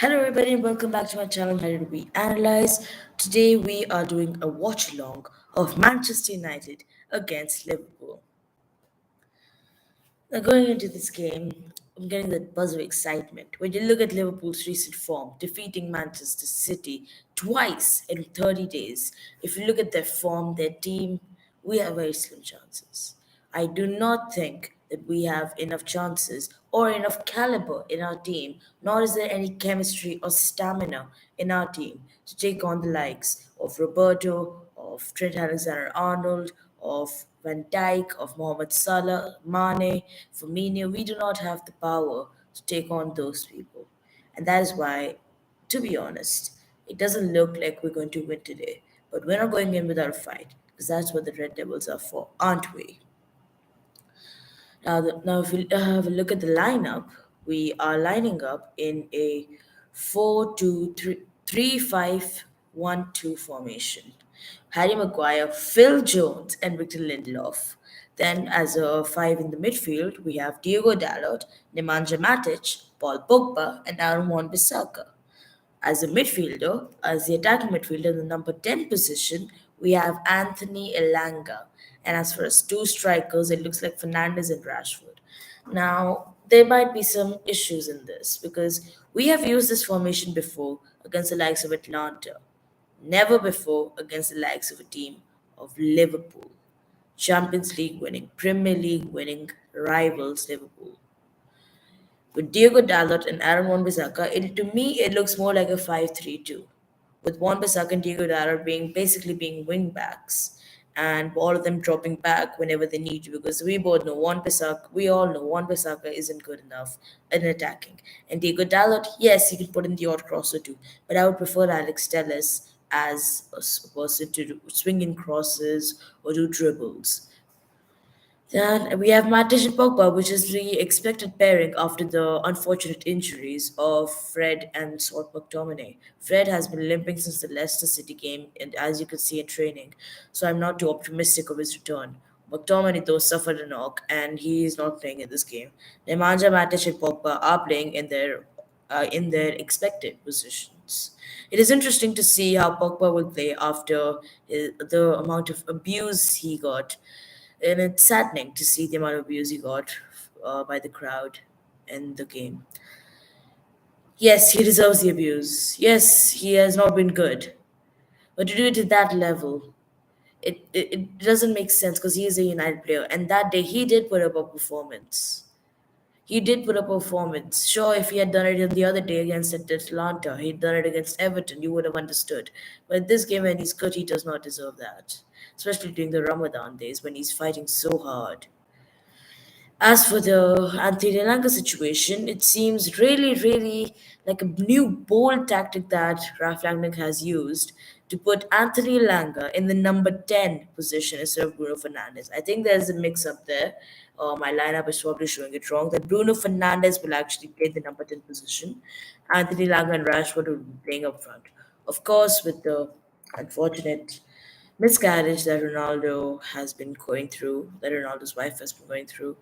Hello, everybody, and welcome back to my channel. How did we analyze? Today, we are doing a watch along of Manchester United against Liverpool. Now, going into this game, I'm getting that buzz of excitement. When you look at Liverpool's recent form, defeating Manchester City twice in 30 days, if you look at their form, their team, we have very slim chances. I do not think that we have enough chances or enough caliber in our team, nor is there any chemistry or stamina in our team to take on the likes of Roberto, of Trent Alexander-Arnold, of Van Dijk, of Mohamed Salah, Mane, Firmino. We do not have the power to take on those people. And that is why, to be honest, it doesn't look like we're going to win today. But we're not going in without a fight, because that's what the Red Devils are for, aren't we? Now, if we have a look at the lineup, we are lining up in a 4-2-3-5-1-2 formation. Harry Maguire, Phil Jones, and Victor Lindelof. Then, as a five in the midfield, we have Diego Dalot, Nemanja Matic, Paul Pogba, and Aaron Wan-Bissaka. As a midfielder, as the attacking midfielder in the number 10 position, we have Anthony Elanga. And as for us two strikers, it looks like Fernandez and Rashford. Now, there might be some issues in this because we have used this formation before against the likes of Atlanta, never before against the likes of a team of Liverpool. Champions League winning, Premier League winning rivals Liverpool. With Diego Dalot and Aaron Wan-Bissaka, to me it looks more like a 5-3-2, with Wan-Bissaka and Diego Dalot being wing backs, and all of them dropping back whenever they need to, because we all know Wan-Bissaka isn't good enough in attacking, and Diego Dalot, yes, he can put in the odd cross or two, but I would prefer Alex Telles as a person to swing in crosses or do dribbles. Then we have Matic and Pogba, which is the expected pairing after the unfortunate injuries of Fred and Scott McTominay. Fred has been limping since the Leicester City game, and as you can see in training, so I'm not too optimistic of his return. McTominay, though, suffered a knock, and he is not playing in this game. Nemanja Matic and Pogba are playing in their expected positions. It is interesting to see how Pogba will play after the amount of abuse he got, and it's saddening to see the amount of abuse he got by the crowd in the game. Yes, he deserves the abuse. Yes, he has not been good. But to do it at that level, it doesn't make sense because he is a United player. And that day, he did put up a performance. He did put up a performance. Sure, if he had done it the other day against Atlanta, he'd done it against Everton, you would have understood. But this game, when he's good, he does not deserve that. Especially during the Ramadan days when he's fighting so hard. As for the Anthony Lanka situation, it seems really like a new bold tactic that Ralph Rangnick has used to put Anthony Langa in the number 10 position instead of Bruno Fernandes. I think there's a mix up there. My lineup is probably showing it wrong. That Bruno Fernandes will actually play the number 10 position. Anthony Langa and Rashford will be playing up front. Of course, with the unfortunate miscarriage that Ronaldo has been going through, that Ronaldo's wife has been going through,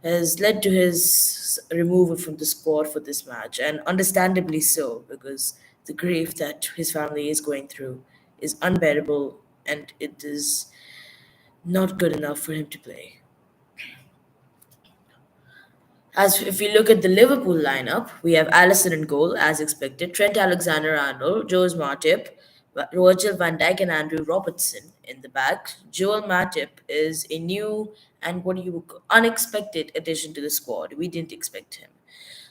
has led to his removal from the squad for this match, and understandably so, because the grief that his family is going through is unbearable and it is not good enough for him to play. As if we look at the Liverpool lineup, we have Alisson in goal, as expected, Trent Alexander-Arnold, Joes Matip, Virgil van Dijk, and Andrew Robertson in the back. Joel Matip is a new and unexpected addition to the squad. We didn't expect him.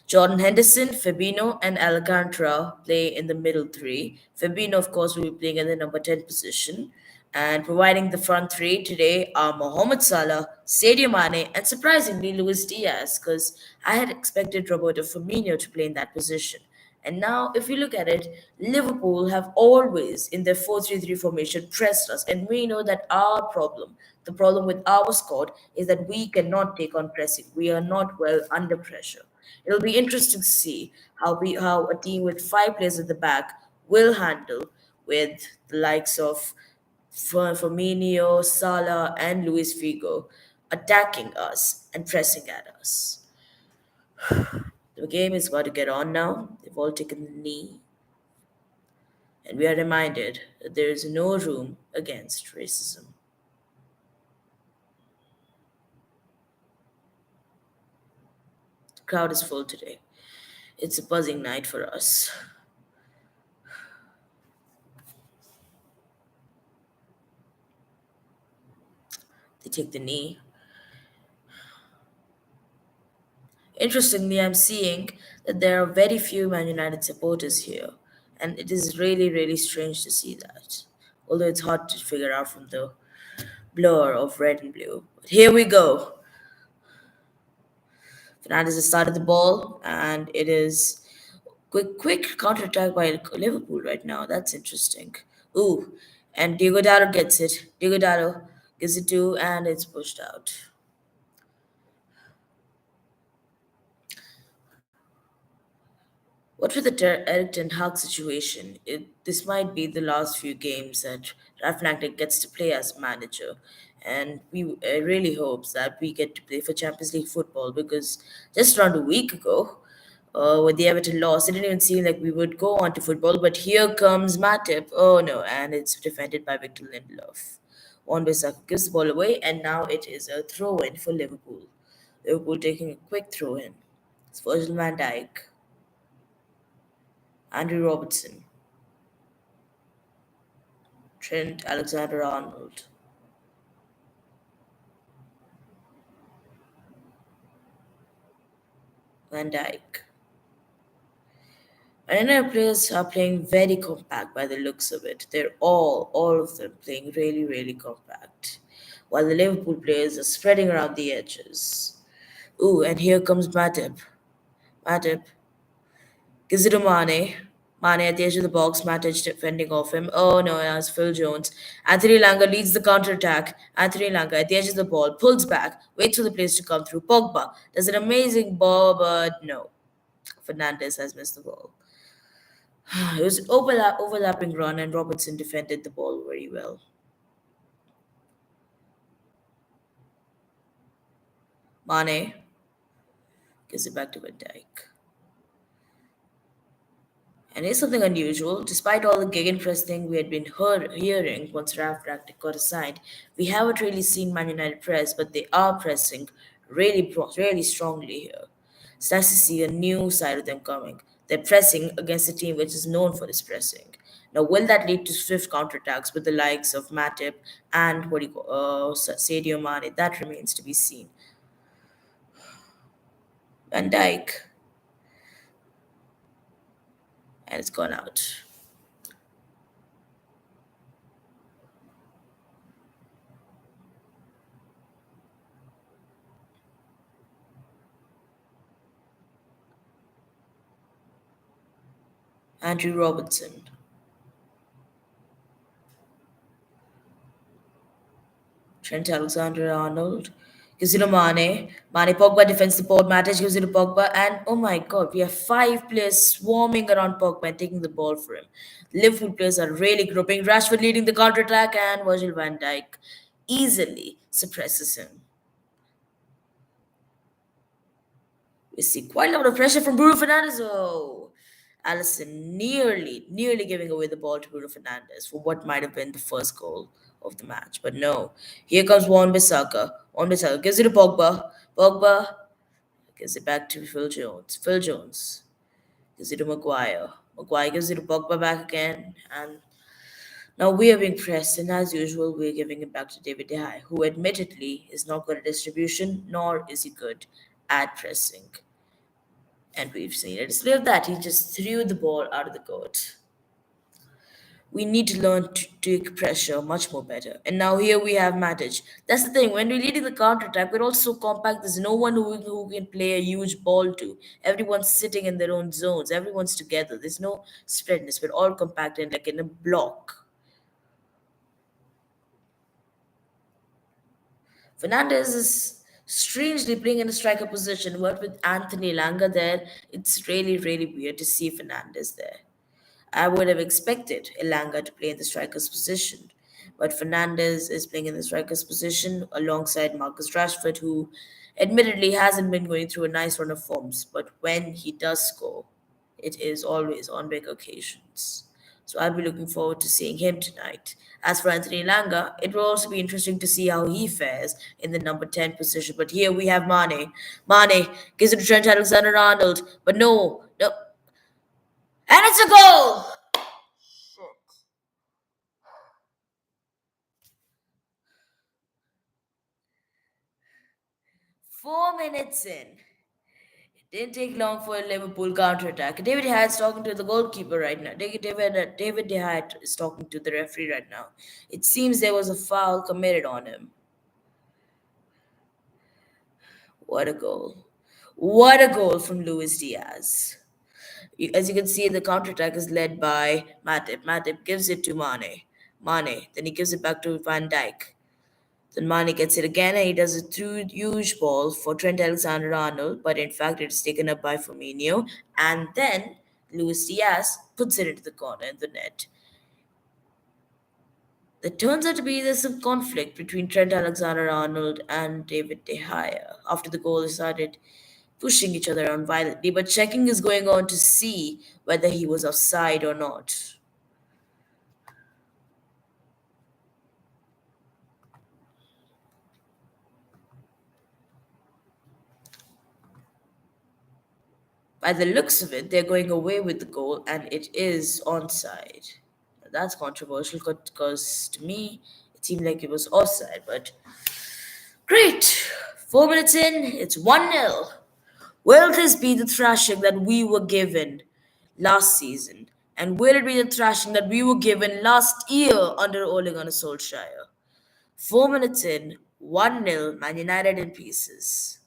Jordan Henderson, Fabinho, and Alcantara play in the middle three. Fabinho, of course, will be playing in the number 10 position. And providing the front three today are Mohamed Salah, Sadio Mane, and surprisingly Luis Diaz, because I had expected Roberto Firmino to play in that position. And now, if you look at it, Liverpool have always, in their 4-3-3 formation, pressed us. And we know that the problem with our squad, is that we cannot take on pressing. We are not well under pressure. It'll be interesting to see how a team with five players at the back will handle with the likes of Firmino, Salah, and Luis Figo attacking us and pressing at us. The game is about to get on now. They've all taken the knee, and we are reminded that there is no room against racism. The crowd is full today. It's a buzzing night for us. They take the knee. Interestingly, I'm seeing that there are very few Man United supporters here, and it is really, really strange to see that. Although it's hard to figure out from the blur of red and blue. But here we go. Fernandez has started the ball, and it is quick counter attack by Liverpool right now. That's interesting. Ooh, and Diego Dallo gets it. Diego Dallo gives it to, and it's pushed out. What with the Eric Ten Hag situation? This might be the last few games that Ralph Rangnick gets to play as manager, and we really hopes that we get to play for Champions League football because just around a week ago, when the Everton lost, it didn't even seem like we would go on to football. But here comes Matip. Oh no, and it's defended by Victor Lindelof. Wan-Bissaka gives the ball away, and now it is a throw-in for Liverpool. Liverpool taking a quick throw-in. It's Virgil van Dijk. Andrew Robertson, Trent Alexander Arnold, Van Dijk. And our players are playing very compact by the looks of it. They're all of them playing really, really compact. While the Liverpool players are spreading around the edges. Ooh, and here comes Matip. Matip gives it to Mane. Mane at the edge of the box, Matic defending off him. Oh no, that's Phil Jones. Anthony Langa leads the counter attack. Anthony Langa at the edge of the ball, pulls back, waits for the place to come through. Pogba does an amazing ball, but no. Fernandez has missed the ball. It was overlapping run, and Robertson defended the ball very well. Mane gives it back to Van Dijk. And here's something unusual. Despite all the gegenpress thing we had been hearing once Ralph Ragnick got assigned, we haven't really seen Man United press, but they are pressing really strongly here. It's nice to see a new side of them coming. They're pressing against a team which is known for its pressing. Now, will that lead to swift counterattacks with the likes of Matip and Sadio Mane? That remains to be seen. Van Dijk, and it's gone out. Andrew Robertson. Trent Alexander Arnold gives it to Mane. Mane Pogba defends the ball. Matic gives it to Pogba. And oh my god, we have five players swarming around Pogba and taking the ball for him. Liverpool players are really grouping. Rashford leading the counter attack, and Virgil van Dijk easily suppresses him. We see quite a lot of pressure from Bruno Fernandes. Oh, Allison nearly giving away the ball to Bruno Fernandes for what might have been the first goal of the match. But no, here comes Wan-Bissaka. Wan-Bissaka gives it to Pogba. Pogba gives it back to Phil Jones. Phil Jones gives it to Maguire. Maguire gives it to Pogba back again. And now we are being pressed, and as usual, we're giving it back to David De Gea, who admittedly is not good at distribution, nor is he good at pressing. And we've seen it. Instead of that, he just threw the ball out of the court. We need to learn to take pressure much more better. And now here we have Matic. That's the thing. When we're leading the counter attack, we're also compact. There's no one who can play a huge ball to. Everyone's sitting in their own zones. Everyone's together. There's no spreadness. We're all compact and like in a block. Fernandez is strangely playing in a striker position. What with Anthony Langa there, it's really weird to see Fernandez there. I would have expected Elanga to play in the striker's position, but Fernandez is playing in the striker's position alongside Marcus Rashford, who Admittedly, he hasn't been going through a nice run of forms, but when he does score, it is always on big occasions. So I'll be looking forward to seeing him tonight. As for Anthony Langa, it will also be interesting to see how he fares in the number 10 position. But here we have Mane. Mane gives it to Trent Alexander-Arnold, but no, and it's a goal! 4 minutes in. Didn't take long for a Liverpool counter-attack. David De is talking to the goalkeeper right now. David De Gea is talking to the referee right now. It seems there was a foul committed on him. What a goal. What a goal from Luis Diaz. As you can see, the counter-attack is led by Matip. Matip gives it to Mane. Mane. Then he gives it back to Van Dijk. Then Mane gets it again and he does a through huge ball for Trent Alexander Arnold, but in fact it is taken up by Firmino. And then Luis Diaz puts it into the corner in the net. There turns out to be there's some conflict between Trent Alexander Arnold and David De Gea. After the goal, they started pushing each other around violently, but checking is going on to see whether he was offside or not. By the looks of it, they're going away with the goal, and it is onside. That's controversial because to me, it seemed like it was offside, but great. 4 minutes in, it's 1-0. Will this be the thrashing that we were given last season? And will it be the thrashing that we were given last year under Ole Gunnar Solskjaer? 4 minutes in, 1-0, Man United in pieces.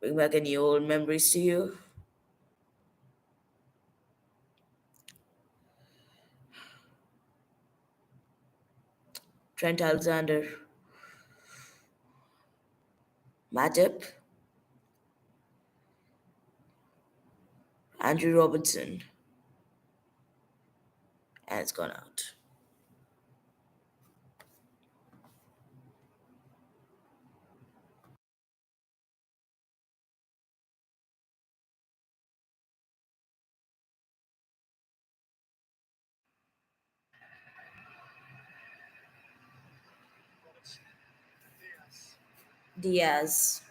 Bring back any old memories to you? Trent Alexander, Matip, Andrew Robertson, and it's gone out. Diaz,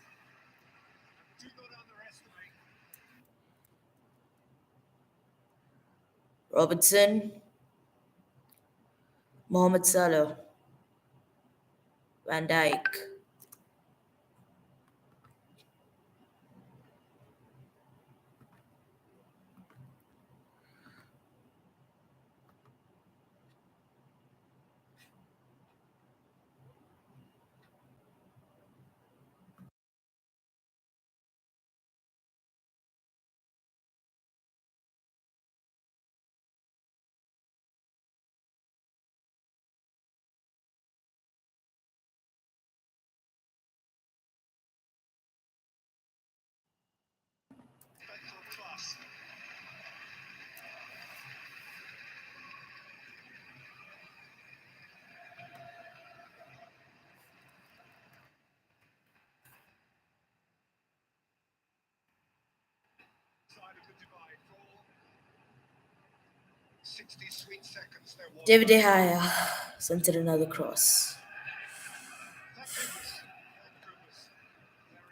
Robertson, Mohamed Salah, Van Dijk. David De Gea sent it another cross.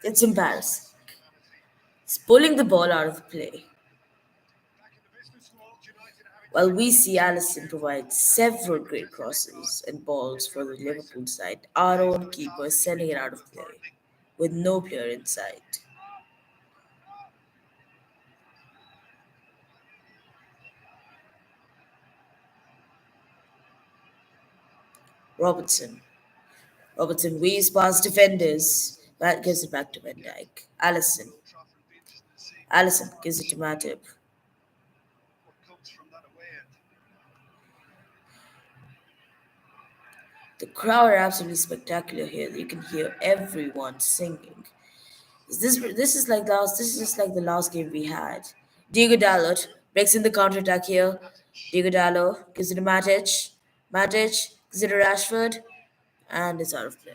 It's embarrassing. He's pulling the ball out of play. While we see Allison provide several great crosses and balls for the Liverpool side, our own keeper is sending it out of play with no player in sight. Robertson. Robertson weaves past defenders, but gives it back to Van Dijk. Allison. Allison gives it to Matip. The crowd are absolutely spectacular here. You can hear everyone singing. This is just like the last game we had. Diego Dalot breaks in the counter attack here. Diego Dalot gives it to Matic. Matic gives it to Rashford, and it's out of play.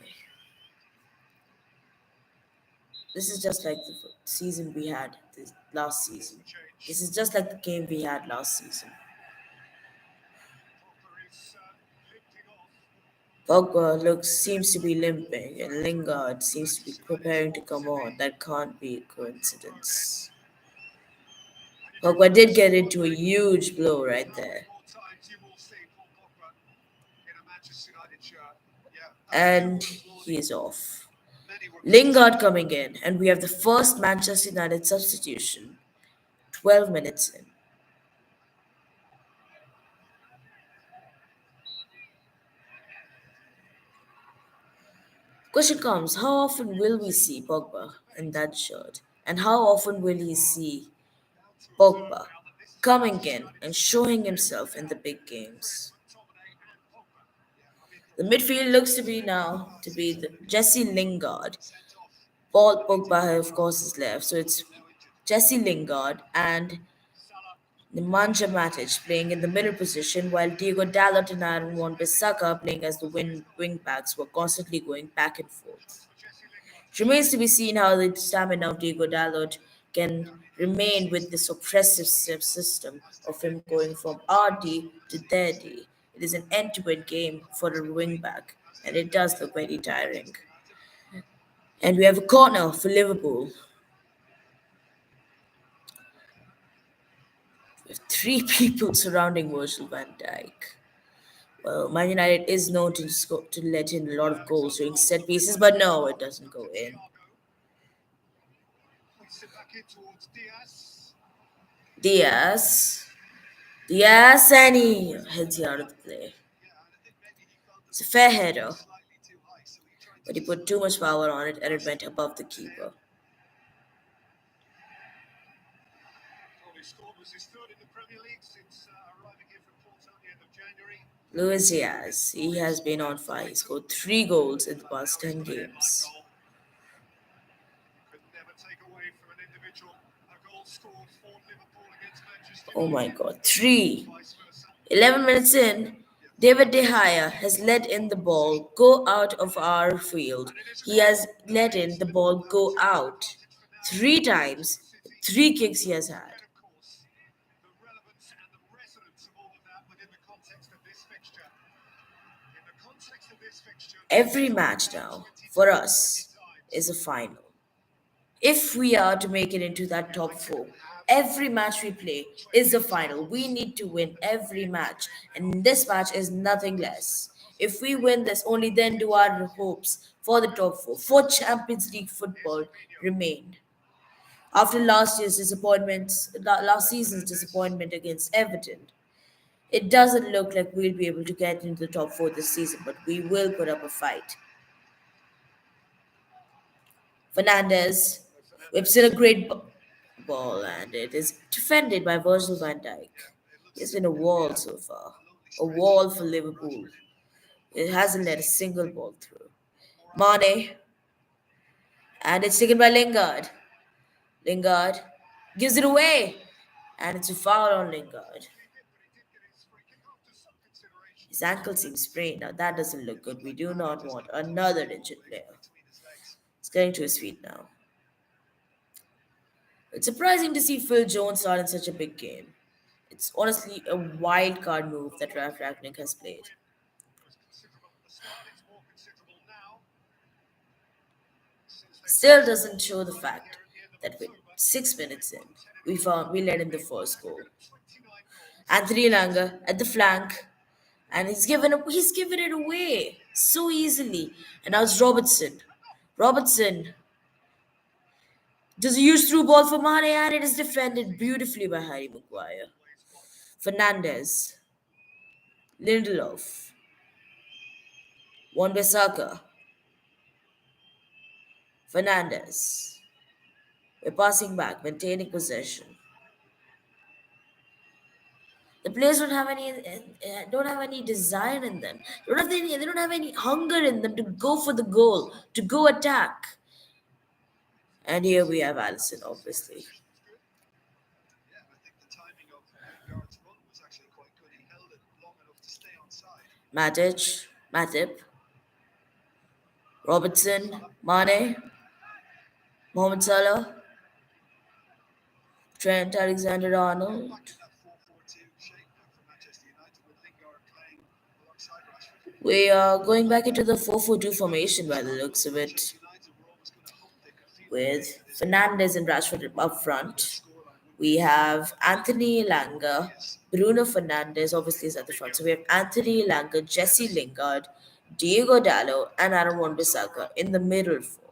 This is just like the season we had this last season. This is just like the game we had last season. Pogba looks seems to be limping, and Lingard seems to be preparing to come on. That can't be a coincidence. Pogba did get into a huge blow right there, and he is off. Lingard coming in, and we have the first Manchester United substitution. 12 minutes in. Question comes: how often will we see Pogba in that shirt, and how often will he see Pogba coming in and showing himself in the big games? The midfield looks to be now to be the Jesse Lingard. Paul Pogba, of course, is left, so it's Jesse Lingard and Nemanja Matic playing in the middle position, while Diego Dalot and Aaron Wan-Bissaka playing as the wing backs were constantly going back and forth. It remains to be seen how the stamina of Diego Dalot can remain with this oppressive system of him going from RD to their D. It is an end-to-end game for a wing back, and it does look very tiring. And we have a corner for Liverpool with three people surrounding Virgil van Dijk. Well, Man United is known to let in a lot of goals during set pieces, but no, it doesn't go in. Diaz. Diaz, and he heads you out of the play. It's a fair header, but he put too much power on it and it went above the keeper. Luis Diaz, he has been on fire. He scored 3 goals in the past 10 games. Oh my god, 3. 11 minutes in, David De Gea has let in the ball go out of our field. He has let in the ball go out 3 times, 3 kicks he has had. Every match now, for us, is a final. If we are to make it into that top 4, every match we play is a final. We need to win every match, and this match is nothing less. If we win this, only then do our hopes for the top 4, for Champions League football, remain. After last season's disappointment against Everton, it doesn't look like we'll be able to get into the top 4 this season, but we will put up a fight. Fernandez whips in a great ball, and it is defended by Virgil van Dijk. It's been a wall so far, a wall for Liverpool. It hasn't let a single ball through. Mane, and it's taken by Lingard. Lingard gives it away, and it's a foul on Lingard. His ankle seems sprained. Now that doesn't look good. We do not want another injured player. He's getting to his feet now. It's surprising to see Phil Jones start in such a big game. It's honestly a wild card move that Ralph Ragnick has played. Still doesn't show the fact that with 6 minutes in, we let in the first goal. Anthony Langa at the flank, and he's given it away so easily. And now it's Robertson. Robertson does a huge through ball for Mane, and it is defended beautifully by Harry Maguire. Fernandez, Lindelof, Wan-Bissaka, Fernandez. We're passing back, maintaining possession. The players don't have any desire in them. They don't have any hunger in them to go for the goal, to go attack. And here we have Allison, obviously. Matip, Robertson, Mane, Mohamed Salah, Trent Alexander-Arnold. We are going back into the 4-4-2 formation by the looks of it, with Fernandez and Rashford up front. We have Anthony Langa, Bruno Fernandez obviously is at the front. So we have Anthony Langa, Jesse Lingard, Diego Dallo, and Aaron Wan-Bissaka in the middle four.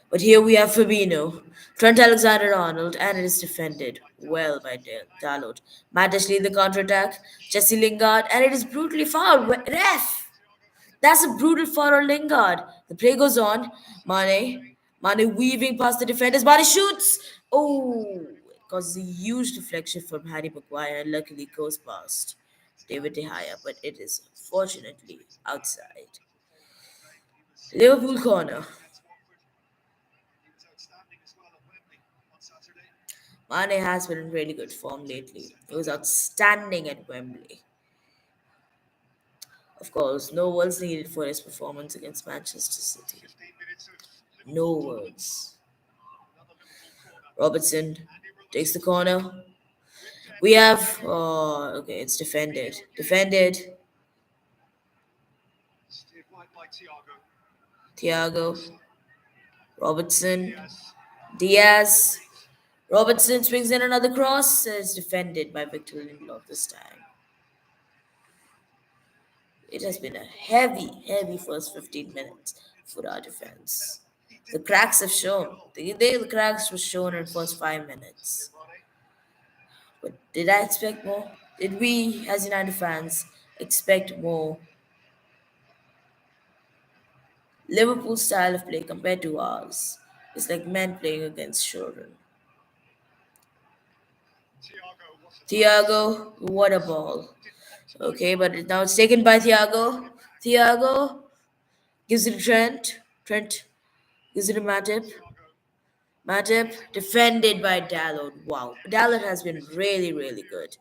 But here we have Fabinho, Trent Alexander-Arnold, and it is defended well by Dalot. Matic lead the counter-attack, Jesse Lingard, and it is brutally fouled. Ref! That's a brutal foul on Lingard. The play goes on. Mane weaving past the defenders. Mane shoots. Oh, it causes a huge deflection from Harry Maguire and luckily goes past David De Gea, but it is fortunately outside. Liverpool corner. Mane has been in really good form lately. He was outstanding at Wembley. Of course, no words needed for his performance against Manchester City. No words. Robertson takes the corner. We have, oh, okay, it's defended. Defended. Thiago. Robertson. Diaz. Robertson swings in another cross. It's defended by Victor Lindelof this time. It has been a heavy first 15 minutes for our defense. The cracks have shown. The cracks were shown in first 5 minutes. But did I expect more? Did we, as United fans, expect more? Liverpool's style of play compared to ours is like men playing against children. Thiago, what a ball. Okay, but now it's taken by Thiago. Thiago gives it to Trent. Trent gives it to Matip. Matip defended by Dalot. Wow, Dalot has been really good.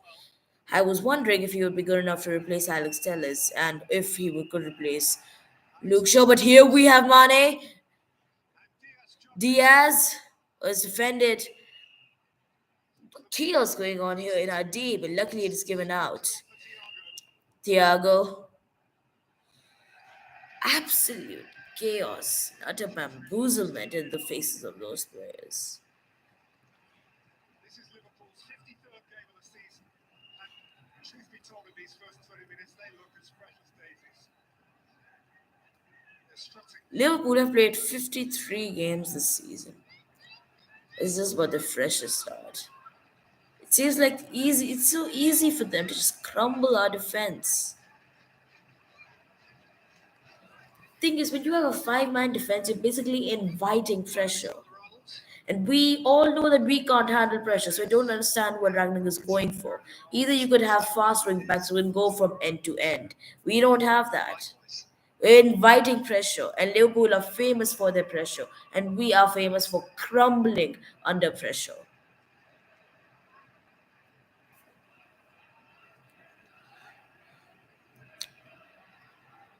I was wondering if he would be good enough to replace Alex Telles and if could replace Luke Shaw. But here we have Mane. Diaz was defended. Chaos going on here in our D, but luckily it is given out. Thiago. Absolute chaos, utter bamboozlement in the faces of those players. Liverpool have played 53 games this season. It's just about the freshest start. It seems like it's so easy for them to just crumble our defense. Thing is, when you have a five-man defense, you're basically inviting pressure. And we all know that we can't handle pressure, so I don't understand what Ragnar is going for. Either you could have fast wing backs who can go from end to end. We don't have that. We're inviting pressure, and Liverpool are famous for their pressure, and we are famous for crumbling under pressure.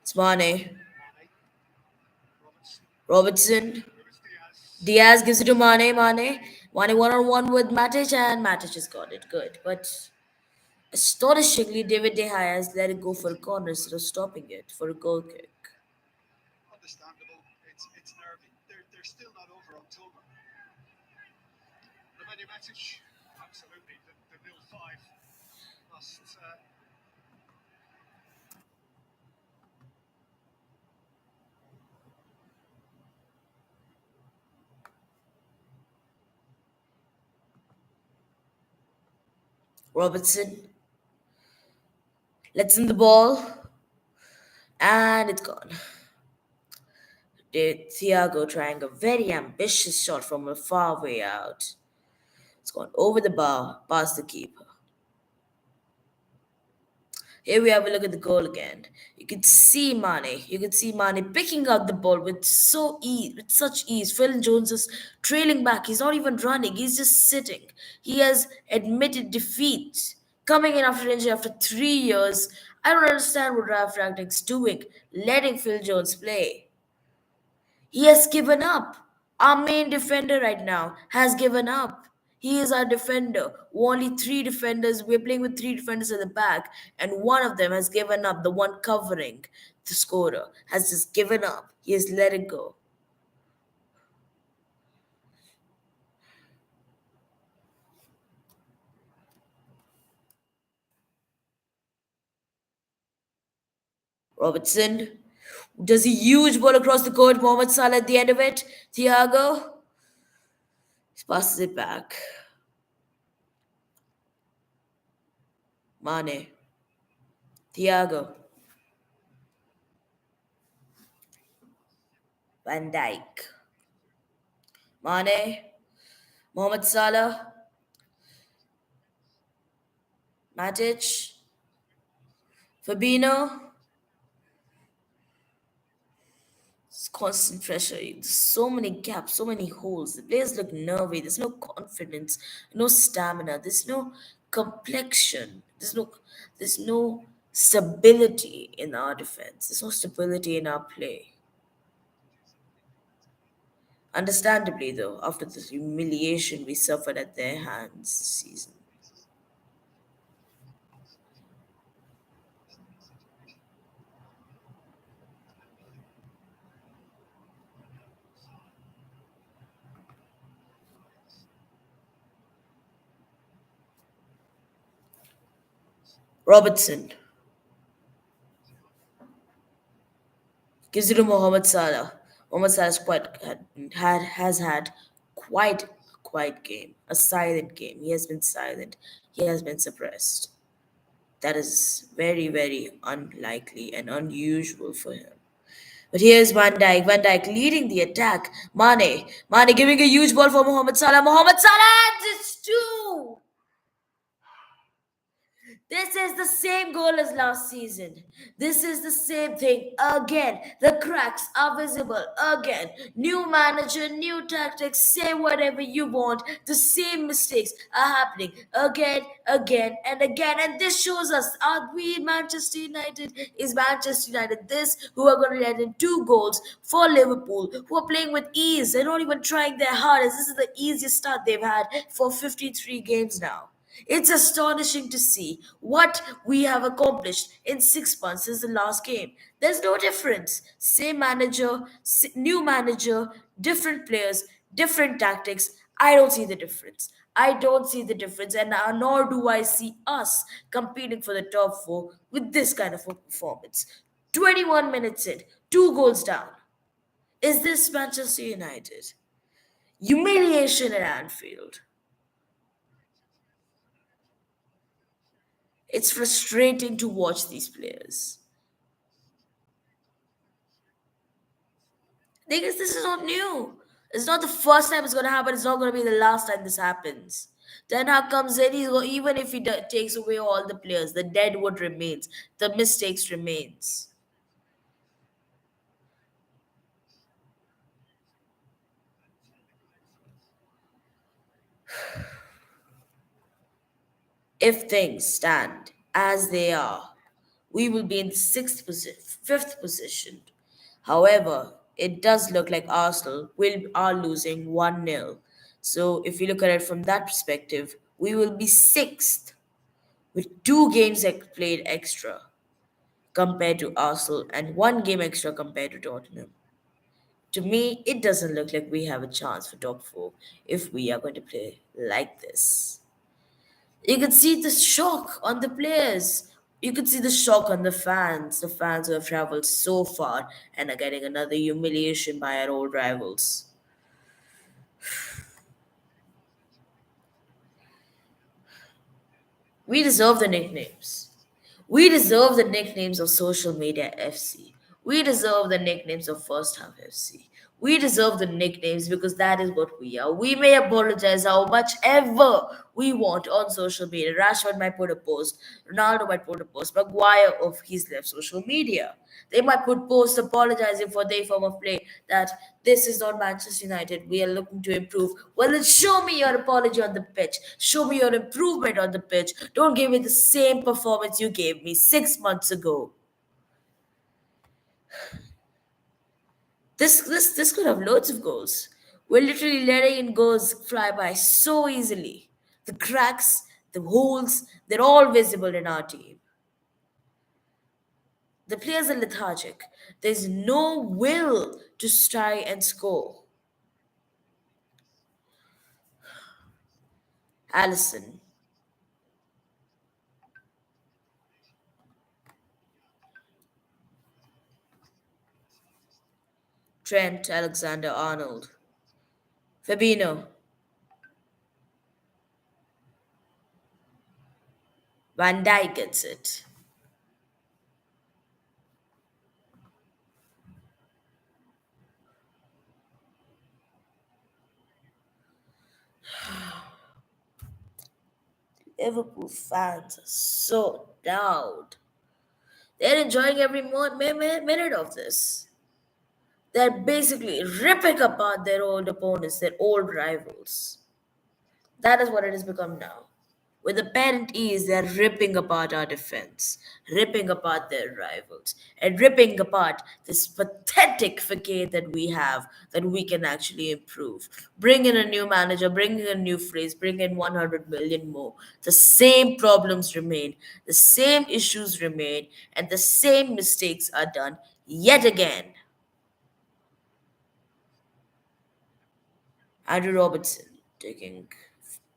It's Mane. Robertson. Diaz gives it to Mane. Mane one-on-one with Matic, and Matic has got it. Good. But astonishingly, David De Gea has let it go for a corner instead of stopping it for a goal kick. Robertson lets in the ball, and it's gone. Thiago trying a very ambitious shot from a far way out. It's gone over the bar, past the keeper. Here we have a look at the goal again. You can see Mane. You can see Mane picking out the ball with with such ease. Phil Jones is trailing back. He's not even running. He's just sitting. He has admitted defeat. Coming in after injury after 3 years. I don't understand what Ralph Ragnick's doing, letting Phil Jones play. He has given up Our main defender right now has given up. He is our defender. Only three defenders. We're playing with three defenders at the back, and one of them has given up. The one covering the scorer has just given up. He has let it go. Robertson does a huge ball across the court. Mohamed Salah at the end of it. Thiago passes it back. Mane. Thiago. Van Dijk. Mane. Mohamed Salah. Matic. Fabinho. It's constant pressure. There's so many gaps, so many holes. The players look nervy. There's no confidence, no stamina. There's no complexion. There's no stability in our defense. There's no stability in our play. Understandably, though, after the humiliation we suffered at their hands this season. Robertson gives it to Mohamed Salah. Mohamed Salah's has had quite a quiet game, a silent game. He has been silent. He has been suppressed. That is very, very unlikely and unusual for him. But here's Van Dijk. Van Dijk leading the attack. Mane giving a huge ball for Mohamed Salah. Mohamed Salah adds it's two. This is the same goal as last season. This is the same thing again. The cracks are visible again. New manager, new tactics, say whatever you want. The same mistakes are happening again, and again. And this shows us are we Manchester United? Is Manchester United this who are going to let in two goals for Liverpool, who are playing with ease? They're not even trying their hardest. This is the easiest start they've had for 53 games now. It's astonishing to see what we have accomplished in 6 months since the last game. There's no difference. Same manager, new manager, different players, different tactics. I don't see the difference. I don't see the difference, and nor do I see us competing for the top four with this kind of a performance. 21 minutes in, two goals down. Is this Manchester United? Humiliation at Anfield. It's frustrating to watch these players. Because this is not new. It's not the first time it's going to happen. It's not going to be the last time this happens. Then how comes in? Even if he takes away all the players, the deadwood remains. The mistakes remains. If things stand as they are, we will be in the fifth position. However, it does look like Arsenal are losing 1-0. So if you look at it from that perspective, we will be sixth with two games played extra compared to Arsenal and one game extra compared to Tottenham. To me, it doesn't look like we have a chance for top four if we are going to play like this. You could see the shock on the players. You could see the shock on the fans who have traveled so far and are getting another humiliation by our old rivals. We deserve the nicknames. We deserve the nicknames of social media FC. We deserve the nicknames of first half FC. We deserve the nicknames because that is what we are. We may apologize how much ever we want on social media. Rashford might put a post, Ronaldo might put a post, Maguire of his left social media. They might put posts apologizing for their form of play that this is not Manchester United. We are looking to improve. Well, then show me your apology on the pitch. Show me your improvement on the pitch. Don't give me the same performance you gave me 6 months ago. This could have loads of goals. We're literally letting in goals fly by so easily. The cracks, the holes, they're all visible in our team. The players are lethargic. There's no will to try and score. Allison, Trent Alexander Arnold, Fabino, Van Dijk gets it. Liverpool fans are so down. They're enjoying every minute of this. They're basically ripping apart their old opponents, their old rivals. That is what it has become now. With apparent ease, they're ripping apart our defense, ripping apart their rivals, and ripping apart this pathetic facade that we have that we can actually improve. Bring in a new manager, bring in a new phrase, bring in 100 million more. The same problems remain, the same issues remain, and the same mistakes are done yet again. Andrew Robertson taking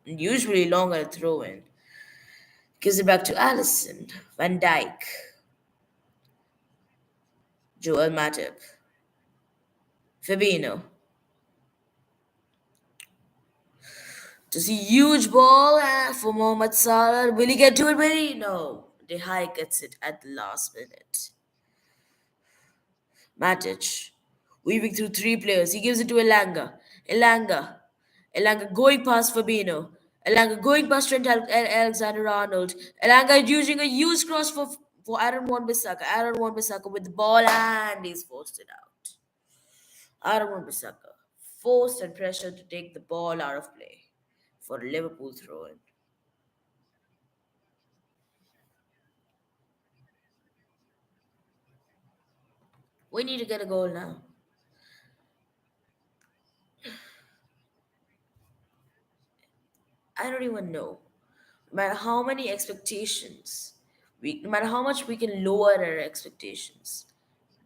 usually longer to throw in. Gives it back to Allison. Van Dijk. Joel Matip. Fabino. Just a huge ball for Mohamed Salah. Will he get to it? Will he? No. De Gea gets it at the last minute. Matic. Weaving through three players. He gives it to Elanga. Elanga. Elanga going past Fabino. Elanga going past Alexander Arnold. Elanga using a huge cross for Aaron Wan-Bissaka. Aaron Wan-Bissaka with the ball and he's forced it out. Aaron Wan-Bissaka forced and pressured to take the ball out of play for a Liverpool throw-in. We need to get a goal now. I don't even know. No matter how many expectations, no matter how much we can lower our expectations,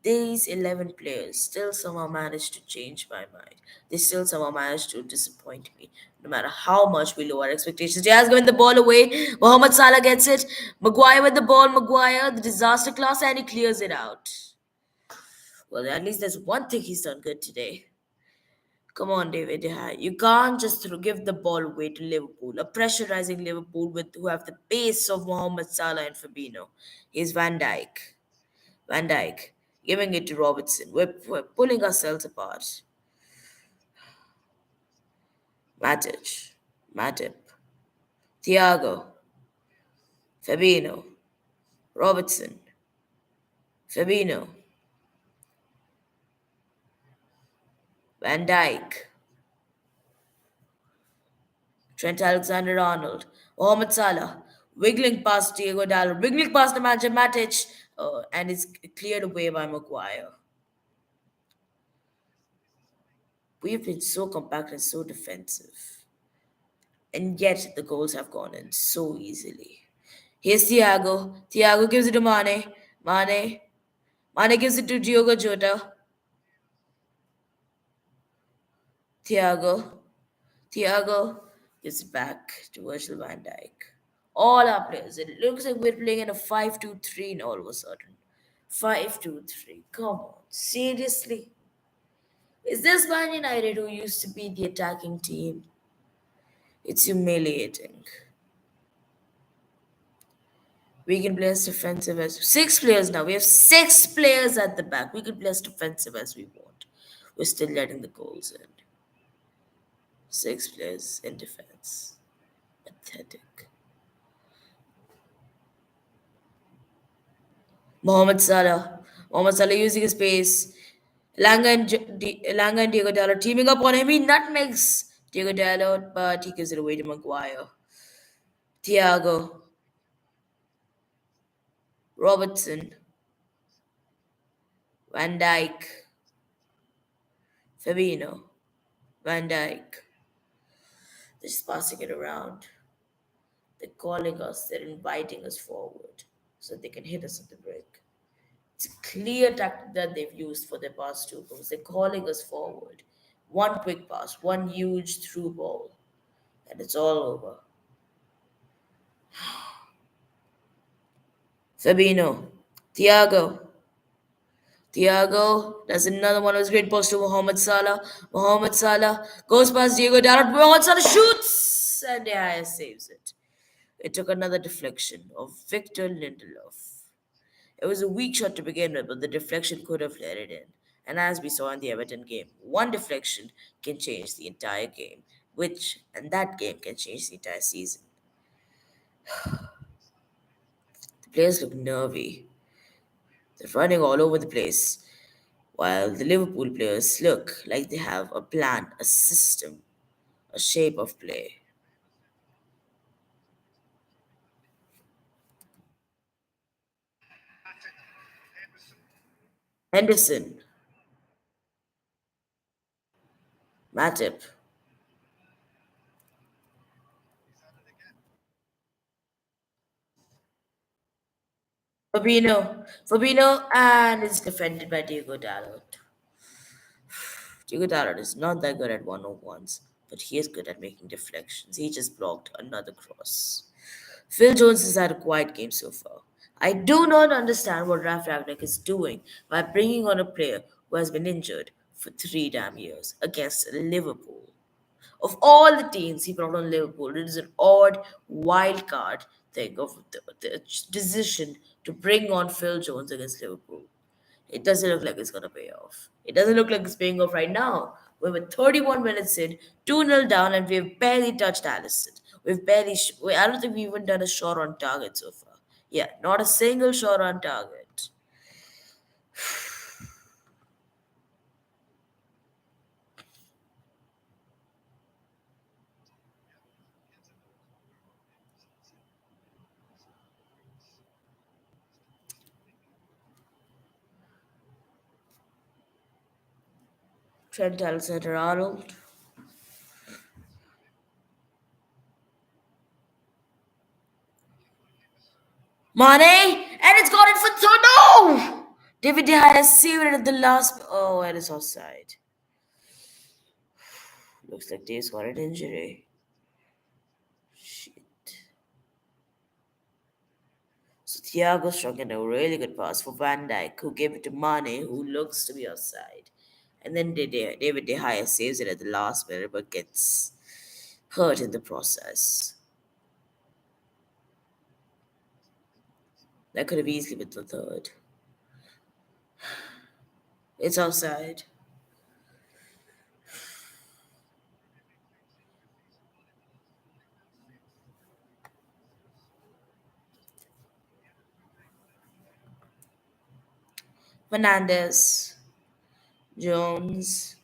these 11 players still somehow managed to change my mind. They still somehow managed to disappoint me. No matter how much we lower expectations. He has given the ball away. Mohamed Salah gets it. Maguire with the ball. Maguire, the disaster class, and he clears it out. Well, at least there's one thing he's done good today. Come on, David. You can't just give the ball away to Liverpool, a pressurizing Liverpool with who have the pace of Mohamed Salah and Fabinho. Here's Van Dijk. Van Dijk giving it to Robertson. We're pulling ourselves apart. Matic, Matip, Thiago, Fabinho, Robertson, Fabinho, Van Dijk, Trent Alexander-Arnold, Mohamed Salah, wiggling past Diego Dallo, wiggling past the manager Matic, and it's cleared away by Maguire. We've been so compact and so defensive, and yet the goals have gone in so easily. Here's Thiago. Thiago gives it to Mane. Mane. Mane gives it to Diogo Jota. Thiago. Thiago gives it back to Virgil van Dijk. All our players. It looks like we're playing in a 5-2-3 now all of a sudden. 5-2-3. Come on. Seriously? Is this Man United who used to be the attacking team? It's humiliating. We can play as defensive as six players now. We have six players at the back. We can play as defensive as we want. We're still letting the goals in. Six players in defense. Pathetic. Mohamed Salah. Mohamed Salah using his pace. Langa and Diego Dallo teaming up on him. He nutmegs Diego Dallo, but he gives it away to Maguire. Thiago. Robertson. Van Dijk. Fabinho. Van Dyke, they're just passing it around. They're calling us, they're inviting us forward so they can hit us at the break. It's a clear tactic that they've used for their past two goals. They're calling us forward. One quick pass, one huge through ball, and it's all over. Fabino, Thiago, Thiago does another one of his great balls to Mohamed Salah. Mohamed Salah goes past Diego Dalot. Mohamed Salah shoots, and Yaya saves it. It took another deflection of Victor Lindelof. It was a weak shot to begin with, but the deflection could have let it in. And as we saw in the Everton game, one deflection can change the entire game, and that game can change the entire season. The players look nervy. They're running all over the place, while the Liverpool players look like they have a plan, a system, a shape of play. Henderson, Matip, Fabinho, and it's defended by Diego Dalot. Diego Dalot is not that good at one-on-ones, but he is good at making deflections. He just blocked another cross. Phil Jones has had a quiet game so far. I do not understand what Ralph Ragnick is doing by bringing on a player who has been injured for 3 damn years against Liverpool. Of all the teams he brought on Liverpool, it is an odd wild card thing of the decision to bring on Phil Jones against Liverpool. It doesn't look like it's going to pay off. It doesn't look like it's paying off right now. We're 31 minutes in, 2-0 down, and we've barely touched Allison. I don't think we've even done a shot on target so far. Yeah, not a single shot on target. Trent Alexander Arnold. Mane! And it's gone in for no! David De Gea saved it at the last. Oh, and it's offside. Looks like Dave's got an injury. Shit. So Thiago struck in a really good pass for Van Dijk, who gave it to Mane, who looks to be offside. And then David De Gea saves it at the last minute, but gets hurt in the process. That could have easily been the third. It's offside. Fernandez, Jones,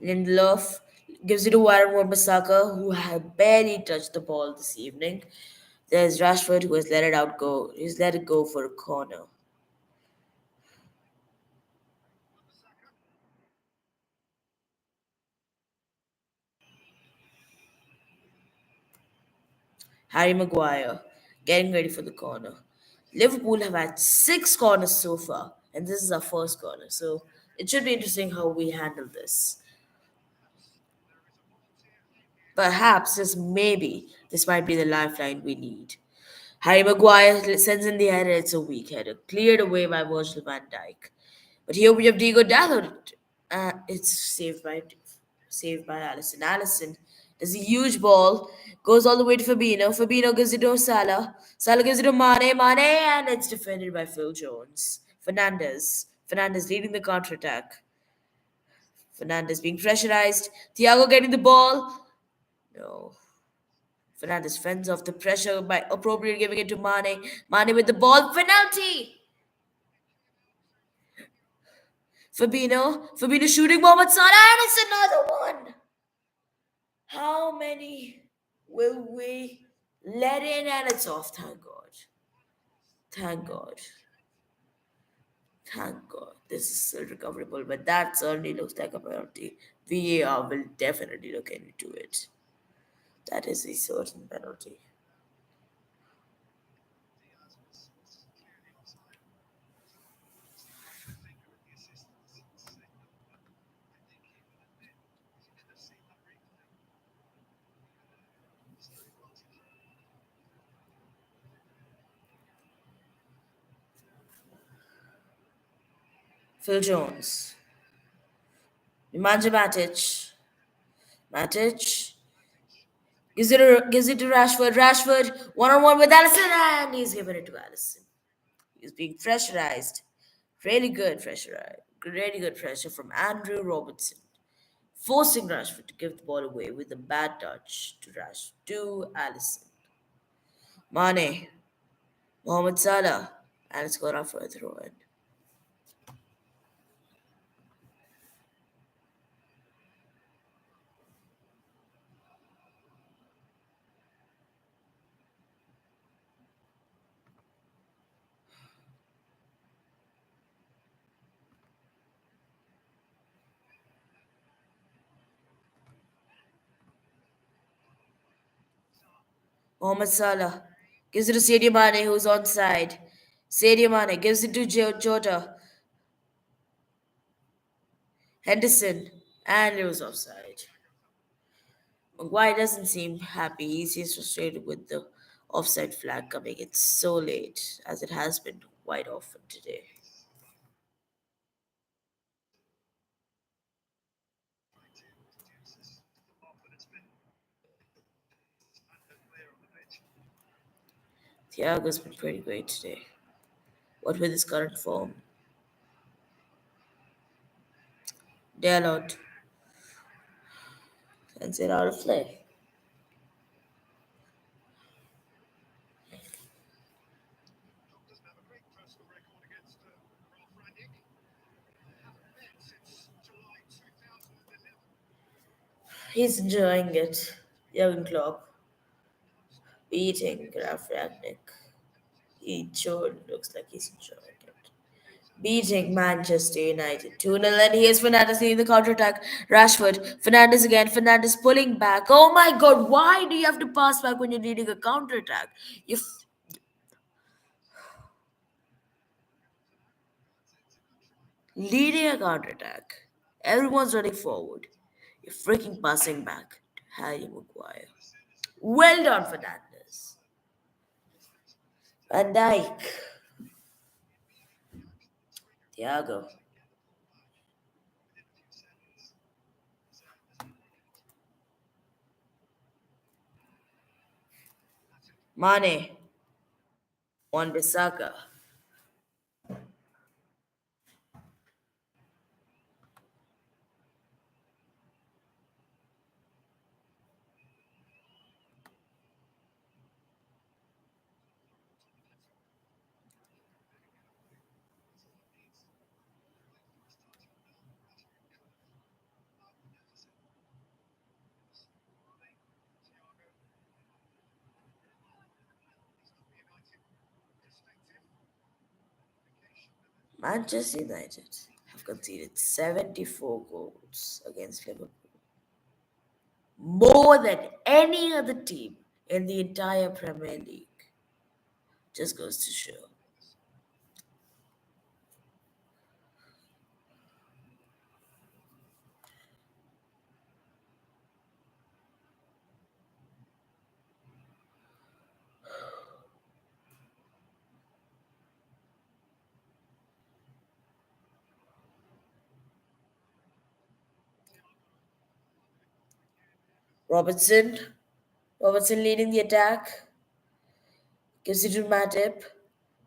Lindelof gives it to Warren Wan-Bissaka, who had barely touched the ball this evening. There's Rashford, who has let it out go. He's let it go for a corner. Harry Maguire getting ready for the corner. Liverpool have had 6 corners so far, and this is our first corner. So it should be interesting how we handle this. Perhaps, just maybe, this might be the lifeline we need. Harry Maguire sends in the header. It's a weak header, cleared away by Virgil van Dijk. But here we have Diego Dalot. It's saved by Allison. Allison does a huge ball, goes all the way to Fabinho. Fabinho gives it to Salah. Salah gives it to Mane, and it's defended by Phil Jones. Fernandez leading the counter attack. Fernandez being pressurized. Thiago getting the ball. No. Fernandez fends off the pressure by appropriately giving it to Mane. Mane with the ball. Penalty! Fabinho shooting Mohamed Salah, and it's another one. How many will we let in? And it's off. Thank God. Thank God. Thank God. This is still recoverable, but that certainly looks like a penalty. VAR will definitely look into it. That is a certain penalty. Phil Jones. Nemanja Matic. Matic gives it to Rashford. Rashford one on one with Allison, and he's given it to Allison. He's being pressurized. Really good pressure from Andrew Robertson, forcing Rashford to give the ball away with a bad touch to Allison. Mane, Mohamed Salah, and it's gone off for a throw in. Mohamed Salah gives it to Sadio Mane, who's onside. Sadio Mane gives it to Jota. Henderson, and it was offside. Maguire doesn't seem happy. He seems frustrated with the offside flag coming in so late, as it has been quite often today. Thiago's been pretty great today. What with his current form? Dalot sends it out of play. He's enjoying it. Jurgen Klopp beating Graf Ragnick. He sure looks like he's enjoying it. Beating Manchester United 2-0. And here's Fernandes leading the counter attack. Rashford. Fernandes again. Fernandes pulling back. Oh my god, why do you have to pass back when you're leading a counter attack? You're leading a counter attack. Everyone's running forward. You're freaking passing back to Harry Maguire. Well done, Fernandes. Van Dijk. Thiago. Mane. Wan Bissaka. Manchester United have conceded 74 goals against Liverpool, more than any other team in the entire Premier League. Just goes to show. Robertson, Robertson leading the attack, gives it to Matip.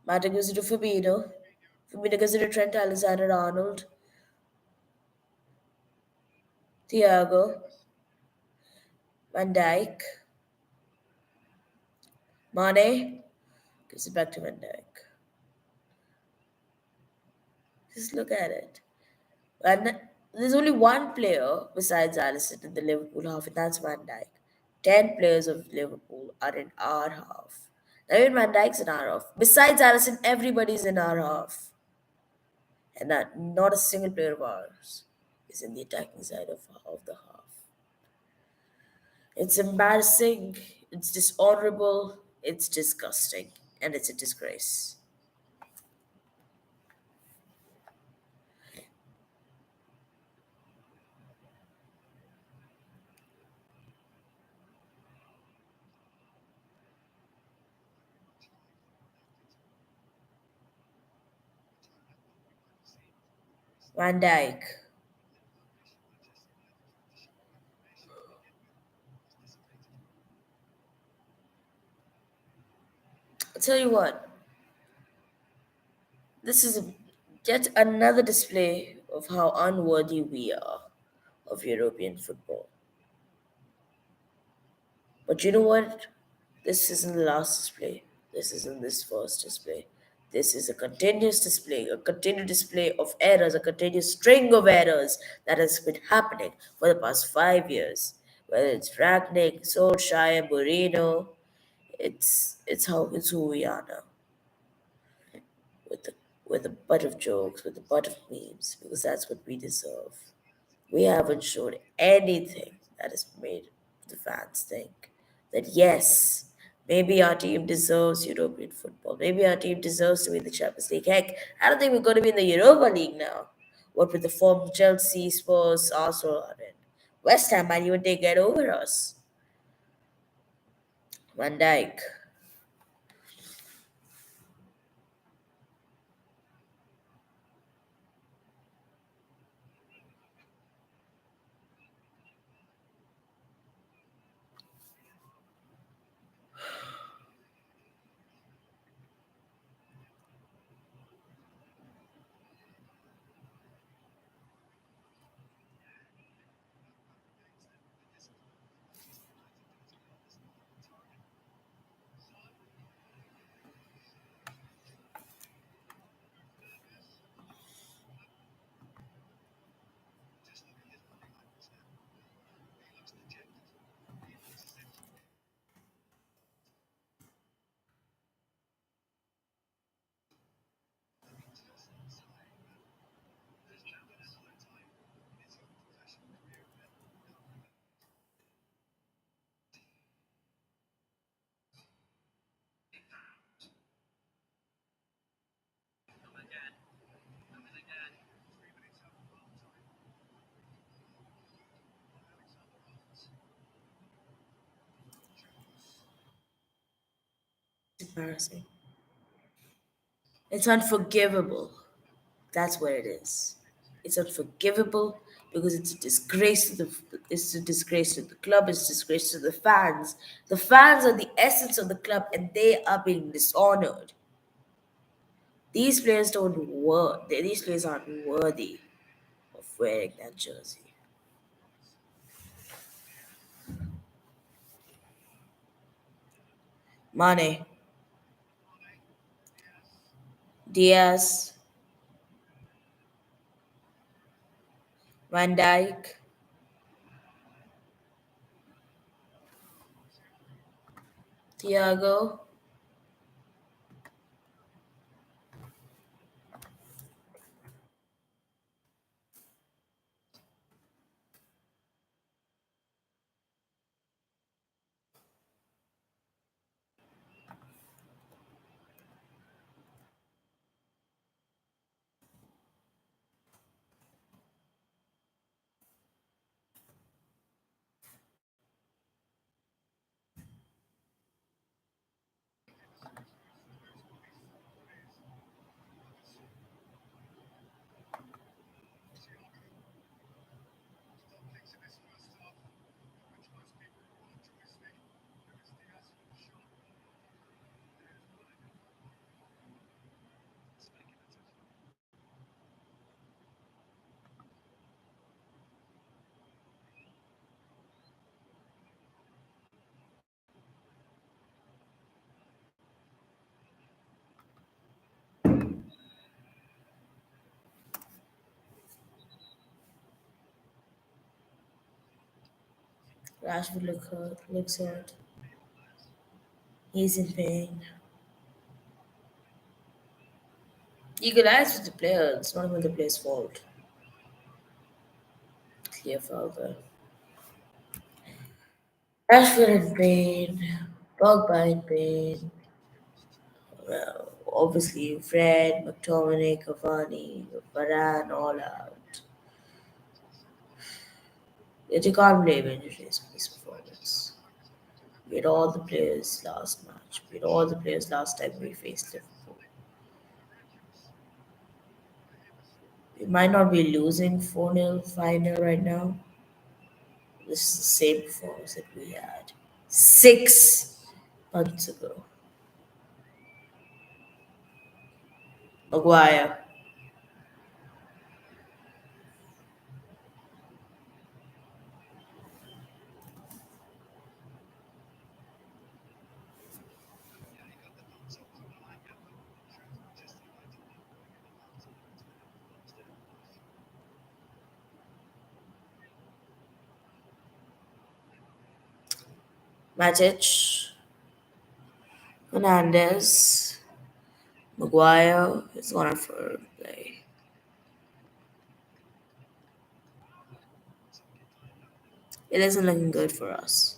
Matip gives it to Fabinho. Fabinho gives it to Trent Alexander-Arnold. Thiago, Van Dijk, Mane gives it back to Van Dijk. Just look at it. And there's only one player besides Alisson in the Liverpool half, and that's Van Dijk. 10 players of Liverpool are in our half. Now even Van Dijk's in our half. Besides Alisson, everybody's in our half. And not a single player of ours. is in the attacking side of the half. It's embarrassing, it's dishonorable, it's disgusting, and it's a disgrace. Van Dijk. I'll tell you what, this is yet another display of how unworthy we are of European football. But you know what? This isn't the last display. This isn't this first display. This is a continuous display, a continued display of errors, a continuous string of errors that has been happening for the past 5 years. Whether it's Ragnick, Solskjaer, Mourinho, it's who we are now. With the with a butt of jokes, with a butt of memes, because that's what we deserve. We haven't shown anything that has made the fans think that yes, maybe our team deserves European football. Maybe our team deserves to be in the Champions League. Heck, I don't think we're going to be in the Europa League now. What with the form Chelsea, Spurs, Arsenal are in. West Ham might even take it over us. Van Dijk. It's embarrassing. It's unforgivable. That's what it is. It's unforgivable because it's a disgrace to the club, it's a disgrace to the fans. The fans are the essence of the club and they are being dishonored. These players aren't worthy of wearing that jersey. Mane, Diaz, Van Dijk, Thiago, looks hurt. He's in pain. You could ask with the player, it's not even the player's fault. Clear further. Rashford in pain, Pogba in pain, obviously Fred, McTominay, Cavani, Varane all out. Yet you can't blame injuries for this performance. We had all the players last match. We had all the players last time we faced Liverpool. We might not be losing 4-0, 5-0 right now. This is the same performance that we had 6 months ago. Maguire, Matic, Fernandez, Maguire is gone for play. It isn't looking good for us.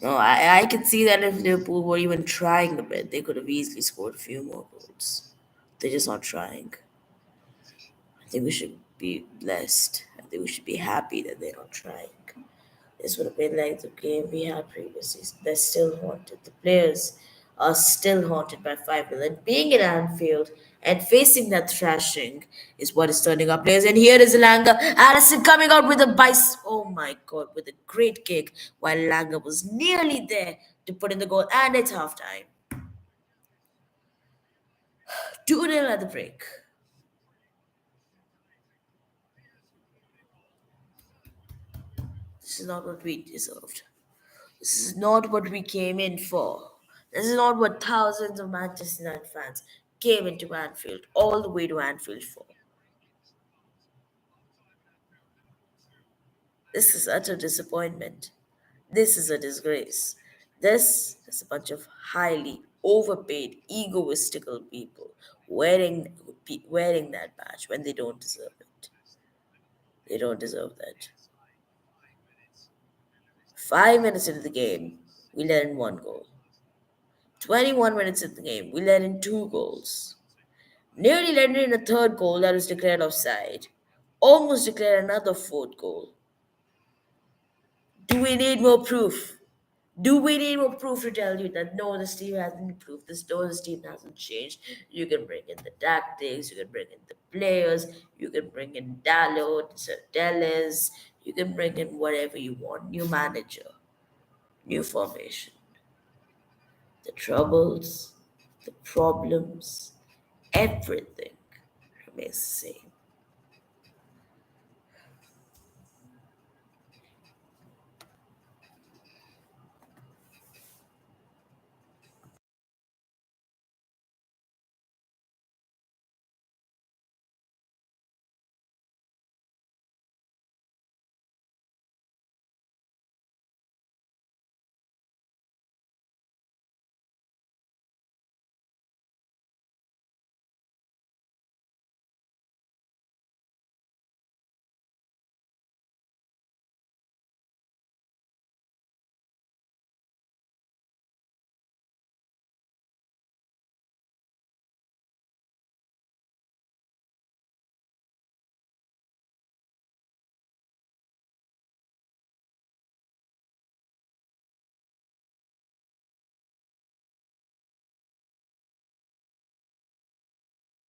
No, I can see that if Liverpool were even trying a bit, they could have easily scored a few more goals. They're just not trying. I think we should be blessed. I think we should be happy that they're not trying. This would have been like the game we had previously. They're still haunted. The players are still haunted by 5 million. Being in Anfield and facing that thrashing is what is turning up players. And here is Langa. Addison coming out with a bice. Oh my god, with a great kick while Langa was nearly there to put in the goal. And it's halftime. 2-0 at the break. This is not what we deserved. This is not what we came in for. This is not what thousands of Manchester United fans came into Anfield, all the way to Anfield for. This is utter disappointment. This is a disgrace. This is a bunch of highly overpaid, egoistical people wearing that badge when they don't deserve it. They don't deserve that. 5 minutes into the game, we let in 1 goal. 21 minutes into the game, we let in 2 goals. Nearly let in a third goal that was declared offside. Almost declared another fourth goal. Do we need more proof? Do we need more proof to tell you that no, this team hasn't improved, this team hasn't changed? You can bring in the tactics, you can bring in the players, you can bring in Dalot, Dallas, you can bring in whatever you want. New manager, new formation. The troubles, the problems, everything remains the same.